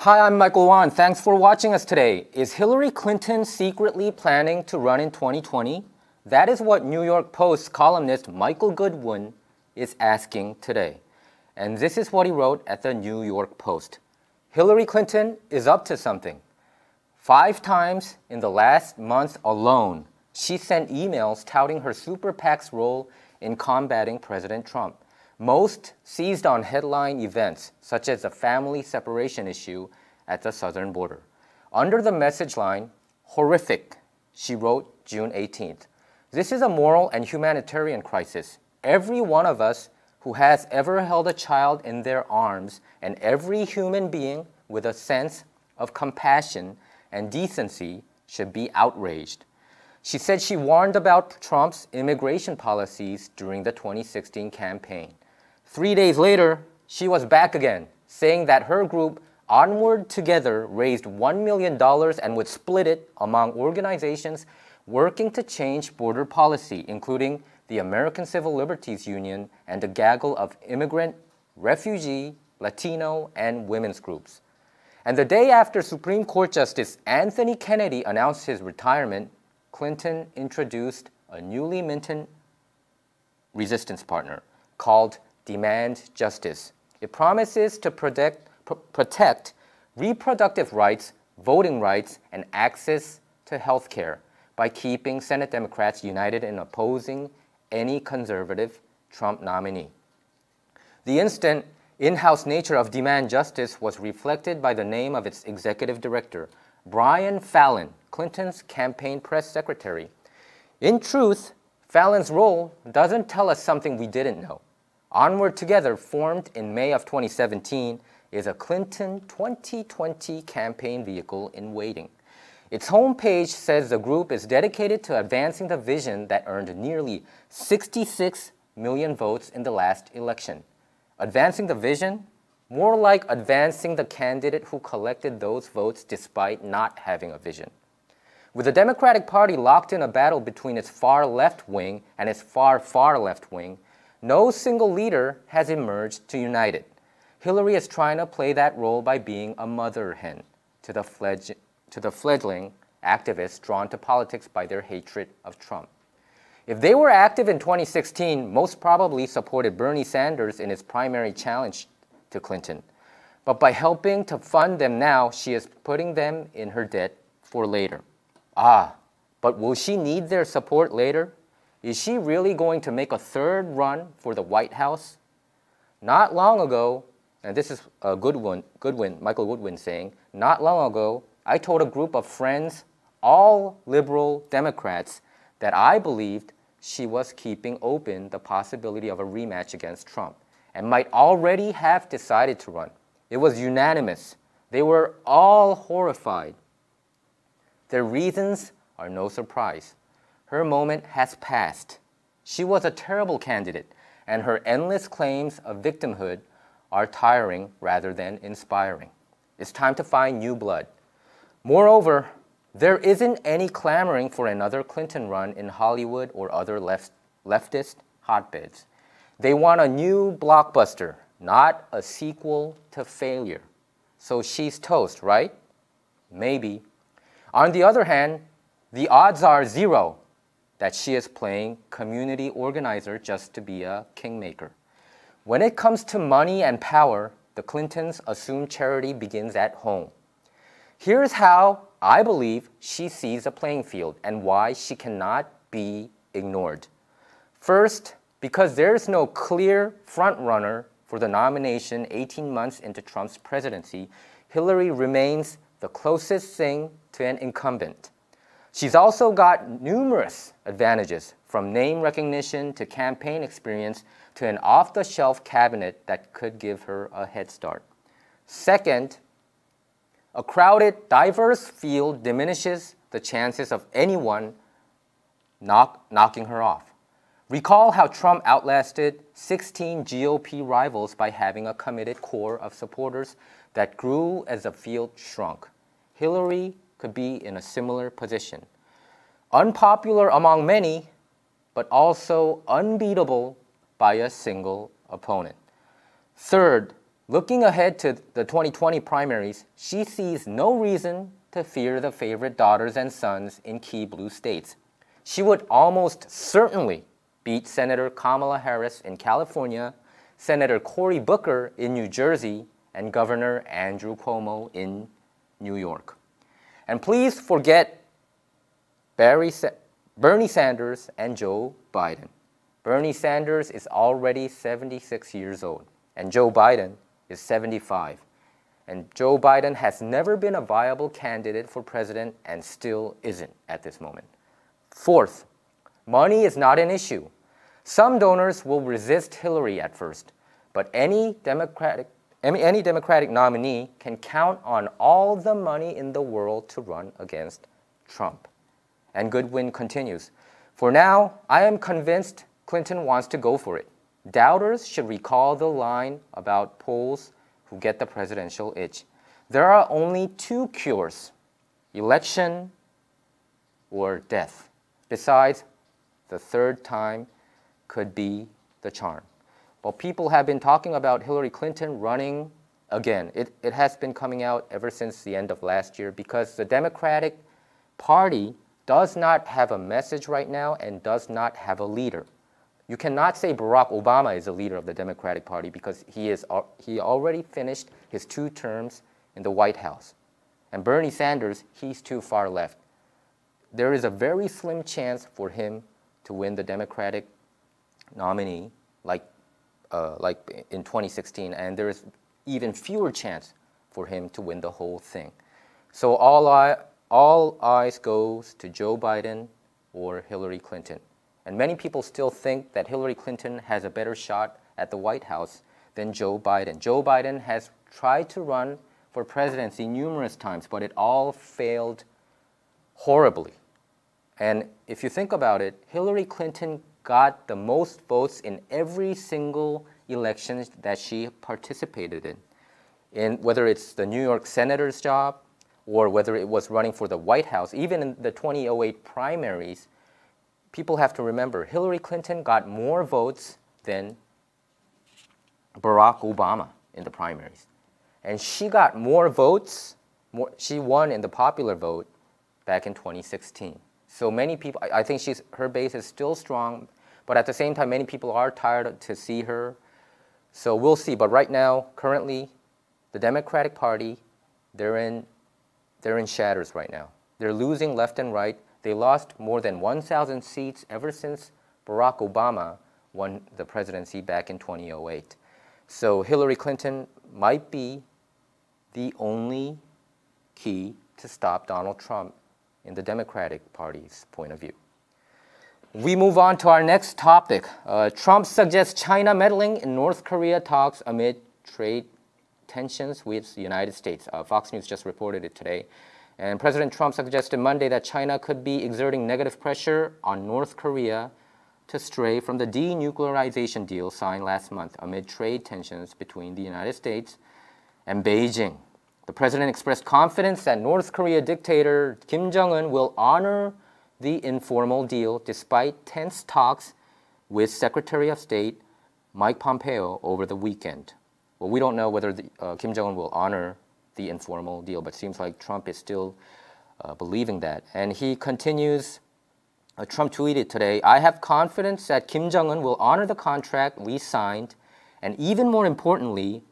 Hi, I'm Michael Wan. Thanks for watching us today. Is Hillary Clinton secretly planning to run in 2020? That is what New York Post columnist Michael Goodwin is asking today. And this is what he wrote at the New York Post. Hillary Clinton is up to something. 5 times in the last month alone, she sent emails touting her super PAC's role in combating President Trump. Most seized on headline events, such as the family separation issue at the southern border. Under the message line, "Horrific," she wrote June 18th. "This is a moral and humanitarian crisis. Every one of us who has ever held a child in their arms, and every human being with a sense of compassion and decency should be outraged." She said she warned about Trump's immigration policies during the 2016 campaign. 3 days later, she was back again, saying that her group, Onward Together, raised $1 million and would split it among organizations working to change border policy, including the American Civil Liberties Union and a gaggle of immigrant, refugee, Latino, and women's groups. And the day after Supreme Court Justice Anthony Kennedy announced his retirement, Clinton introduced a newly minted resistance partner called Demand Justice. It promises to protect reproductive rights, voting rights, and access to health care by keeping Senate Democrats united in opposing any conservative Trump nominee. The instant in-house nature of Demand Justice was reflected by the name of its executive director, Brian Fallon, Clinton's campaign press secretary. In truth, Fallon's role doesn't tell us something we didn't know. Onward Together, formed in May of 2017, is a Clinton 2020 campaign vehicle in waiting. Its homepage says the group is dedicated to advancing the vision that earned nearly 66 million votes in the last election. Advancing the vision? More like advancing the candidate who collected those votes despite not having a vision. With the Democratic Party locked in a battle between its far left wing and its far left wing, no single leader has emerged to unite it. Hillary is trying to play that role by being a mother hen to the fledgling activists drawn to politics by their hatred of Trump. If they were active in 2016, most probably supported Bernie Sanders in his primary challenge to Clinton. But by helping to fund them now, she is putting them in her debt for later. But will she need their support later? Is she really going to make a third run for the White House? Not long ago, and this is Michael Goodwin saying, not long ago, I told a group of friends, all liberal Democrats, that I believed she was keeping open the possibility of a rematch against Trump and might already have decided to run. It was unanimous. They were all horrified. Their reasons are no surprise. Her moment has passed. She was a terrible candidate, and her endless claims of victimhood are tiring rather than inspiring. It's time to find new blood. Moreover, there isn't any clamoring for another Clinton run in Hollywood or other leftist hotbeds. They want a new blockbuster, not a sequel to failure. So she's toast, right? Maybe. On the other hand, the odds are 0 that she is playing community organizer just to be a kingmaker. When it comes to money and power, the Clintons assume charity begins at home. Here's how I believe she sees the playing field and why she cannot be ignored. First, because there's no clear frontrunner for the nomination 18 months into Trump's presidency, Hillary remains the closest thing to an incumbent. She's also got numerous advantages, from name recognition to campaign experience to an off-the-shelf cabinet that could give her a head start. Second, a crowded, diverse field diminishes the chances of anyone knocking her off. Recall how Trump outlasted 16 GOP rivals by having a committed core of supporters that grew as the field shrunk. Hillary could be in a similar position. Unpopular among many, but also unbeatable by a single opponent. Third, Looking ahead to the 2020 primaries, she sees no reason to fear the favorite daughters and sons in key blue states. She would almost certainly beat Senator Kamala Harris in California, Senator Cory Booker in New Jersey, and Governor Andrew Cuomo in New York. And please forget Bernie Sanders and Joe Biden. Bernie Sanders is already 76 years old, and Joe Biden is 75. And Joe Biden has never been a viable candidate for president and still isn't at this moment. Fourth, money is not an issue. Some donors will resist Hillary at first, but any Democratic nominee can count on all the money in the world to run against Trump. And Goodwin continues, for now, I am convinced Clinton wants to go for it. Doubters should recall the line about Poles who get the presidential itch. There are only two cures, election or death. Besides, the third time could be the charm. Well, people have been talking about Hillary Clinton running again. It has been coming out ever since the end of last year because the Democratic Party does not have a message right now and does not have a leader. You cannot say Barack Obama is the leader of the Democratic Party because he already finished his 2 terms in the White House. And Bernie Sanders, he's too far left. There is a very slim chance for him to win the Democratic nominee like in 2016, and there is even fewer chance for him to win the whole thing. So all eyes goes to Joe Biden or Hillary Clinton. And many people still think that Hillary Clinton has a better shot at the White House than Joe Biden. Joe Biden has tried to run for presidency numerous times, but it all failed horribly. And if you think about it, Hillary Clinton got the most votes in every single election that she participated in whether it's the New York Senator's job or whether it was running for the White House. Even in the 2008 primaries, people have to remember, Hillary Clinton got more votes than Barack Obama in the primaries. And she got more votes, she won in the popular vote back in 2016. So many people, I think her base is still strong, but at the same time, many people are tired to see her. So we'll see. But right now, currently, the Democratic Party, they're in shatters right now. They're losing left and right. They lost more than 1,000 seats ever since Barack Obama won the presidency back in 2008. So Hillary Clinton might be the only key to stop Donald Trump in the Democratic Party's point of view. We move on to our next topic. Trump suggests China meddling in North Korea talks amid trade tensions with the United States. Fox News just reported it today. And President Trump suggested Monday that China could be exerting negative pressure on North Korea to stray from the denuclearization deal signed last month amid trade tensions between the United States and Beijing. The president expressed confidence that North Korea dictator Kim Jong-un will honor the informal deal despite tense talks with Secretary of State Mike Pompeo over the weekend. Well, we don't know whether Kim Jong-un will honor the informal deal, but it seems like Trump is still believing that. And he continues, Trump tweeted today, I have confidence that Kim Jong-un will honor the contract we signed, and even more importantly,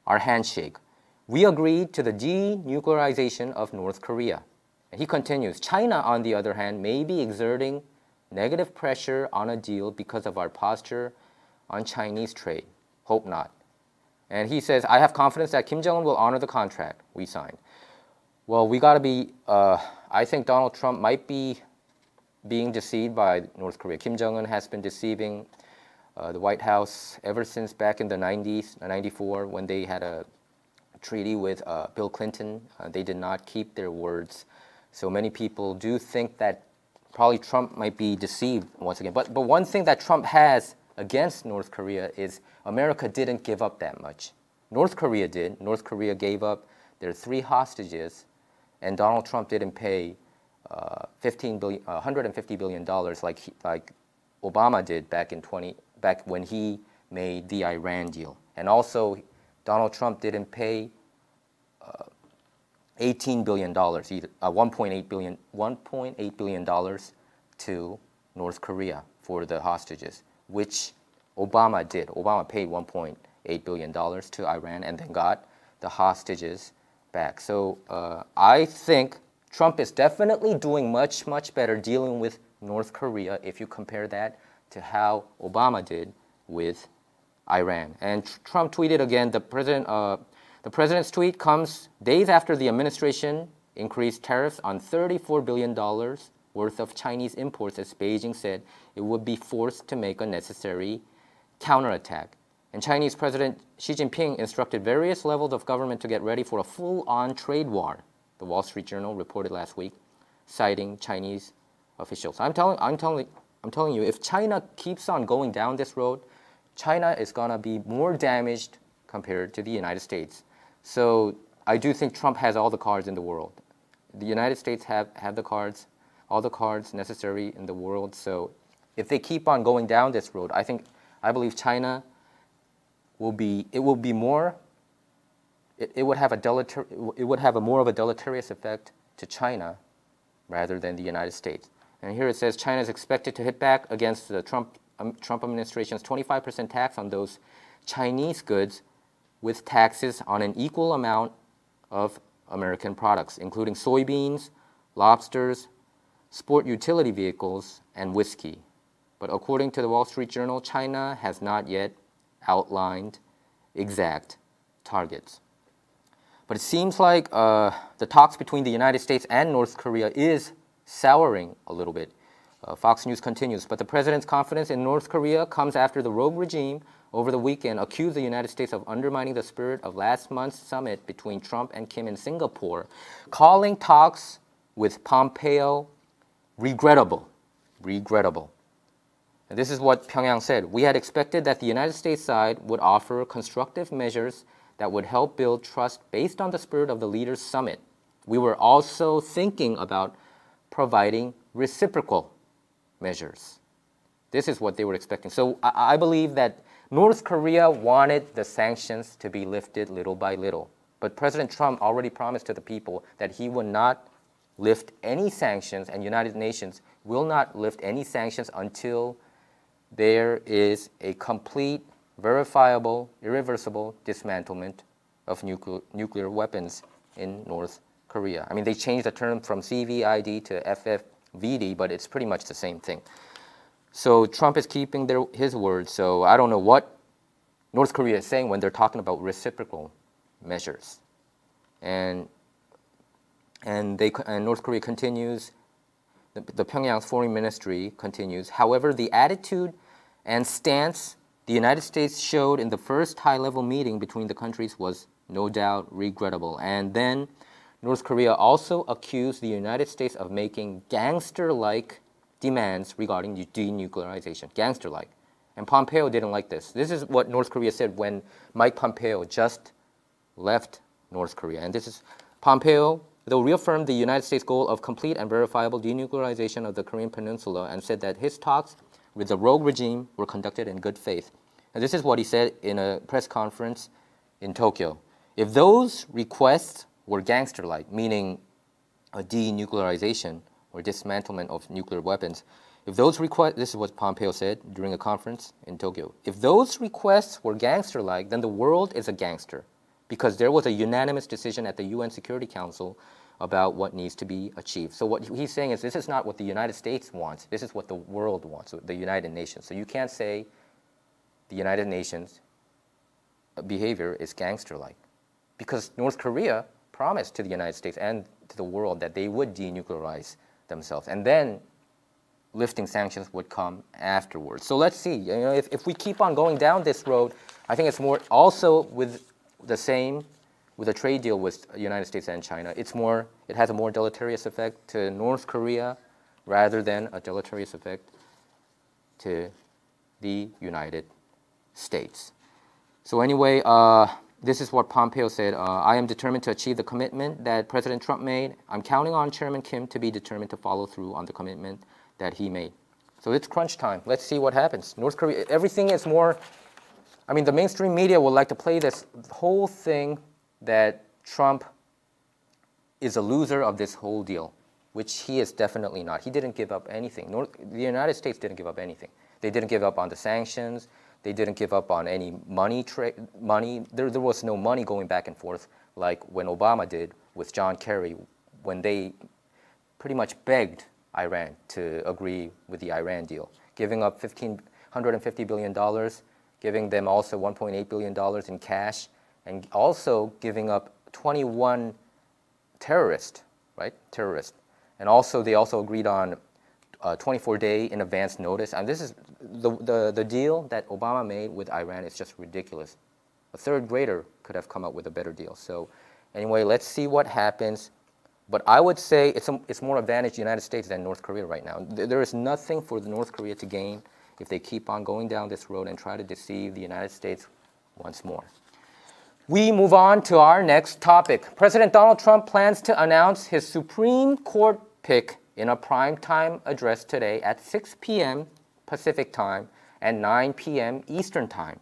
our handshake. We agreed to the denuclearization of North Korea. And he continues, China, on the other hand, may be exerting negative pressure on a deal because of our posture on Chinese trade. Hope not. And he says, I have confidence that Kim Jong-un will honor the contract we signed. Well, we got to be, I think Donald Trump might be being deceived by North Korea. Kim Jong-un has been deceiving the White House ever since back in the 90s, 94, when they had a treaty with Bill Clinton. They did not keep their words. So many people do think that probably Trump might be deceived once again. But one thing that Trump has against North Korea is America didn't give up that much. North Korea did. North Korea gave up their 3 hostages, and Donald Trump didn't pay $150 billion like Obama did back when he made the Iran deal. And also, Donald Trump didn't pay $18 billion, either, $1.8 billion to North Korea for the hostages, which Obama did. Obama paid $1.8 billion to Iran and then got the hostages back. So I think Trump is definitely doing much, much better dealing with North Korea if you compare that to how Obama did with Iran. And Trump tweeted again, the president's tweet comes days after the administration increased tariffs on $34 billion worth of Chinese imports, as Beijing said it would be forced to make a necessary counterattack. And Chinese President Xi Jinping instructed various levels of government to get ready for a full-on trade war, the Wall Street Journal reported last week, citing Chinese officials. I'm telling you, if China keeps on going down this road, China is going to be more damaged compared to the United States. So I do think Trump has all the cards in the world. The United States have the cards, all the cards necessary in the world. So if they keep on going down this road, I believe China it would have a more of a deleterious effect to China rather than the United States. And here it says China is expected to hit back against the Trump administration's 25% tax on those Chinese goods with taxes on an equal amount of American products, including soybeans, lobsters, sport utility vehicles, and whiskey. But according to the Wall Street Journal, China has not yet outlined exact targets. But it seems like the talks between the United States and North Korea is souring a little bit. Fox News continues, but the president's confidence in North Korea comes after the rogue regime over the weekend accused the United States of undermining the spirit of last month's summit between Trump and Kim in Singapore, calling talks with Pompeo regrettable. Regrettable. And this is what Pyongyang said. We had expected that the United States side would offer constructive measures that would help build trust based on the spirit of the leaders' summit. We were also thinking about providing reciprocal measures. This is what they were expecting. So I believe that North Korea wanted the sanctions to be lifted little by little. But President Trump already promised to the people that he would not lift any sanctions, and United Nations will not lift any sanctions until there is a complete, verifiable, irreversible dismantlement of nuclear weapons in North Korea. I mean, they changed the term from CVID to FFVD, but it's pretty much the same thing. So Trump is keeping his word. So I don't know what North Korea is saying when they're talking about reciprocal measures. And North Korea continues, the Pyongyang's foreign ministry continues. However, the attitude and stance the United States showed in the first high-level meeting between the countries was no doubt regrettable. And then North Korea also accused the United States of making gangster-like demands regarding denuclearization, gangster-like. And Pompeo didn't like this. This is what North Korea said when Mike Pompeo just left North Korea. And this is Pompeo, though, reaffirmed the United States' goal of complete and verifiable denuclearization of the Korean Peninsula and said that his talks with the rogue regime were conducted in good faith. And this is what he said in a press conference in Tokyo. If those requests were gangster-like, meaning a denuclearization or dismantlement of nuclear weapons, if those requests, this is what Pompeo said during a conference in Tokyo, if those requests were gangster-like, then the world is a gangster, because there was a unanimous decision at the UN Security Council about what needs to be achieved. So what he's saying is this is not what the United States wants. This is what the world wants, the United Nations. So you can't say the United Nations behavior is gangster-like, because North Korea promised to the United States and to the world that they would denuclearize themselves. And then lifting sanctions would come afterwards. So let's see. You know, if we keep on going down this road, I think it's more also with the same with a trade deal with the United States and China. It has a more deleterious effect to North Korea rather than a deleterious effect to the United States. So anyway, this is what Pompeo said. I am determined to achieve the commitment that President Trump made. I'm counting on Chairman Kim to be determined to follow through on the commitment that he made. So it's crunch time. Let's see what happens. North Korea, everything is more I mean, the mainstream media would like to play this whole thing that Trump is a loser of this whole deal, which he is definitely not. He didn't give up anything. The United States didn't give up anything. They didn't give up on the sanctions. They didn't give up on any money. There was no money going back and forth like when Obama did with John Kerry when they pretty much begged Iran to agree with the Iran deal, giving up $150 billion, giving them also $1.8 billion in cash, and also giving up 21 terrorists, right? Terrorists. And also, they also agreed on 24-day in advance notice. And this is the deal that Obama made with Iran is just ridiculous. A third grader could have come up with a better deal. So anyway, let's see what happens. But I would say it's more advantage the United States than North Korea right now. There is nothing for the North Korea to gain if they keep on going down this road and try to deceive the United States once more. We move on to our next topic. President Donald Trump plans to announce his Supreme Court pick in a primetime address today at 6 p.m. Pacific time and 9 p.m. Eastern time.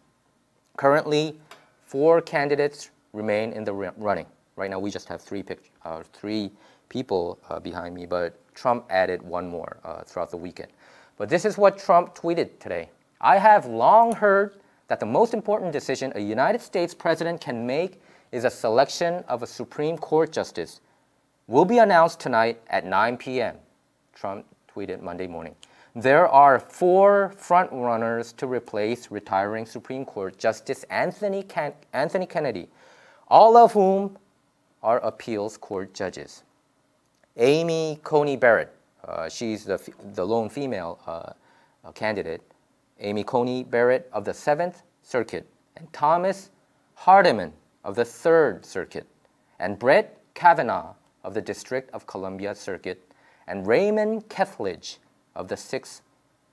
Currently, 4 candidates remain in the running. Right now, we just have three people behind me, but Trump added one more throughout the weekend. But this is what Trump tweeted today. I have long heard that the most important decision a United States president can make is a selection of a Supreme Court justice. Will be announced tonight at 9 p.m., Trump tweeted Monday morning. There are 4 frontrunners to replace retiring Supreme Court Justice Anthony Kennedy, all of whom are appeals court judges. Amy Coney Barrett, she's the lone female candidate. Amy Coney Barrett of the 7th Circuit, and Thomas Hardiman of the 3rd Circuit, and Brett Kavanaugh of the District of Columbia Circuit, and Raymond Kethledge of the 6th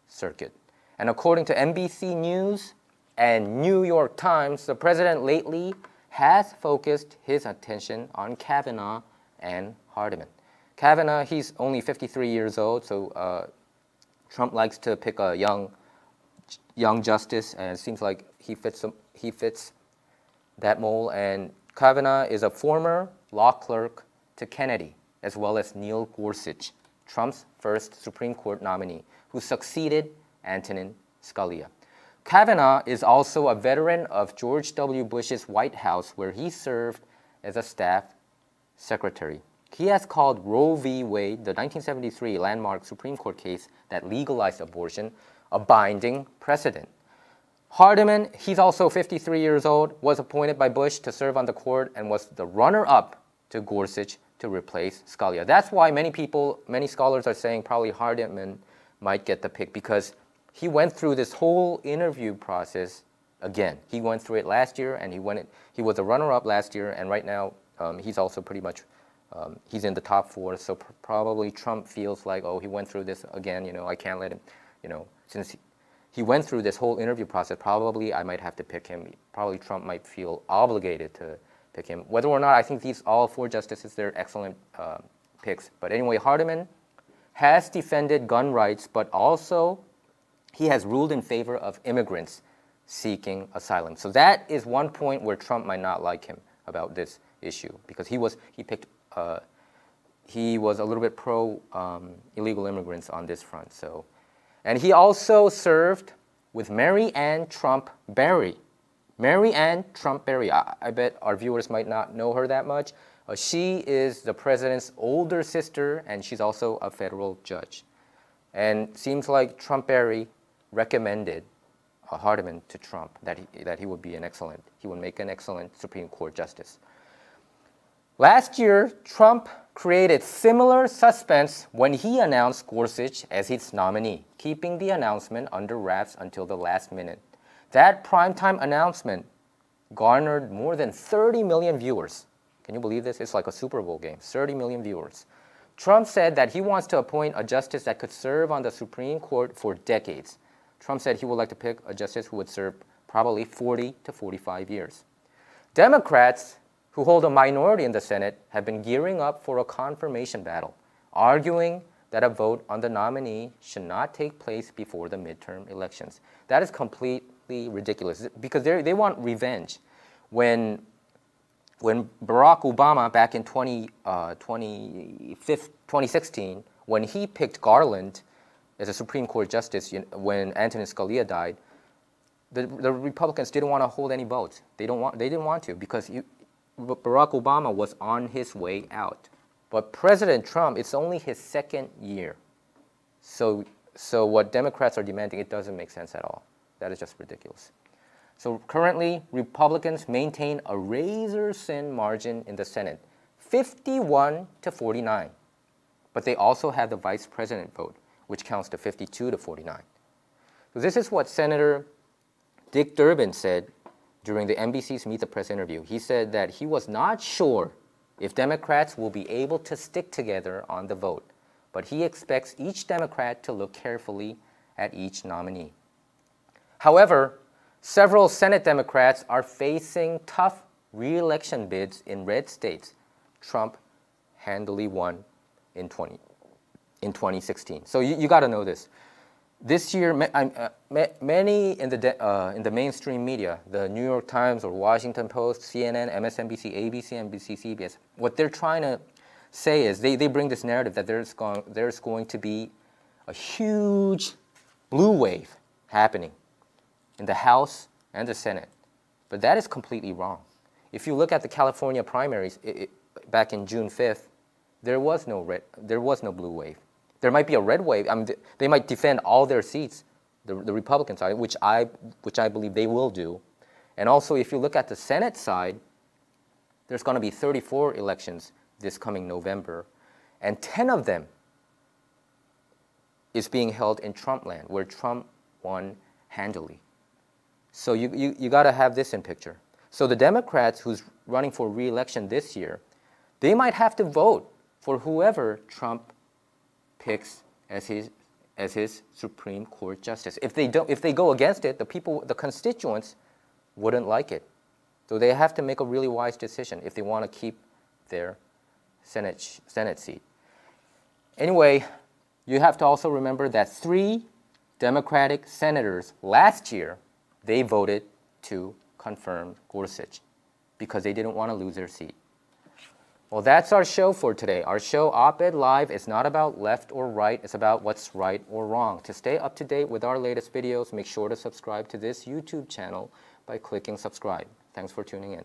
Circuit. And according to NBC News and New York Times, the president lately has focused his attention on Kavanaugh and Hardiman. Kavanaugh, he's only 53 years old, so Trump likes to pick a young justice, and it seems like he fits that mold. And Kavanaugh is a former law clerk to Kennedy, as well as Neil Gorsuch, Trump's first Supreme Court nominee, who succeeded Antonin Scalia. Kavanaugh is also a veteran of George W. Bush's White House, where he served as a staff secretary. He has called Roe v. Wade, the 1973 landmark Supreme Court case that legalized abortion, a binding precedent. Hardiman, he's also 53 years old, was appointed by Bush to serve on the court and was the runner-up to Gorsuch to replace Scalia. That's why many scholars are saying probably Hardiman might get the pick, because he went through this whole interview process again. He went through it last year, and he was a runner-up last year, and right now he's also pretty much he's in the top 4. So probably Trump feels like, oh, he went through this again. I can't let him. Since he went through this whole interview process, probably I might have to pick him. Probably Trump might feel obligated to pick him. Whether or not, I think all 4 justices, they're excellent picks. But anyway, Hardiman has defended gun rights, but also he has ruled in favor of immigrants seeking asylum. So that is one point where Trump might not like him about this issue, because he was a little bit pro illegal immigrants on this front. So. And he also served with Mary Ann Trump Berry. Mary Ann Trump Berry, I bet our viewers might not know her that much. She is the president's older sister, and she's also a federal judge. And seems like Trump Berry recommended Hardiman to Trump, that he would make an excellent Supreme Court justice. Last year, Trump created similar suspense when he announced Gorsuch as his nominee, keeping the announcement under wraps until the last minute. That primetime announcement garnered more than 30 million viewers. Can you believe this? It's like a Super Bowl game, 30 million viewers. Trump said that he wants to appoint a justice that could serve on the Supreme Court for decades. Trump said he would like to pick a justice who would serve probably 40 to 45 years. Democrats, who hold a minority in the Senate, have been gearing up for a confirmation battle, arguing that a vote on the nominee should not take place before the midterm elections. That is complete completely ridiculous because they want revenge. When Barack Obama back in 2016, when he picked Garland as a Supreme Court justice, when Antonin Scalia died, the Republicans didn't want to hold any votes. They didn't want to because Barack Obama was on his way out. But President Trump, it's only his second year. So what Democrats are demanding, it doesn't make sense at all. That is just ridiculous. So currently, Republicans maintain a razor-thin margin in the Senate, 51-49. But they also have the vice president vote, which counts to 52-49. So this is what Senator Dick Durbin said during the NBC's Meet the Press interview. He said that he was not sure if Democrats will be able to stick together on the vote, but he expects each Democrat to look carefully at each nominee. However, several Senate Democrats are facing tough re-election bids in red states. Trump handily won in 2016. So you got to know this. This year, many in the mainstream media, the New York Times or Washington Post, CNN, MSNBC, ABC, NBC, CBS, what they're trying to say is they bring this narrative that there's going to be a huge blue wave happening in the House and the Senate. But that is completely wrong. If you look at the California primaries back in June 5th, there was no blue wave. There might be a red wave. I mean, they might defend all their seats, the Republican side, which I believe they will do. And also, if you look at the Senate side, there's going to be 34 elections this coming November, and 10 of them is being held in Trump land, where Trump won handily. So you got to have this in picture. So the Democrats who's running for re-election this year, they might have to vote for whoever Trump picks as his Supreme Court justice. If they go against it, the constituents wouldn't like it. So they have to make a really wise decision if they want to keep their Senate seat. Anyway, you have to also remember that 3 Democratic senators last year, they voted to confirm Gorsuch because they didn't want to lose their seat. Well, that's our show for today. Our show, Op-Ed Live, is not about left or right. It's about what's right or wrong. To stay up to date with our latest videos, make sure to subscribe to this YouTube channel by clicking subscribe. Thanks for tuning in.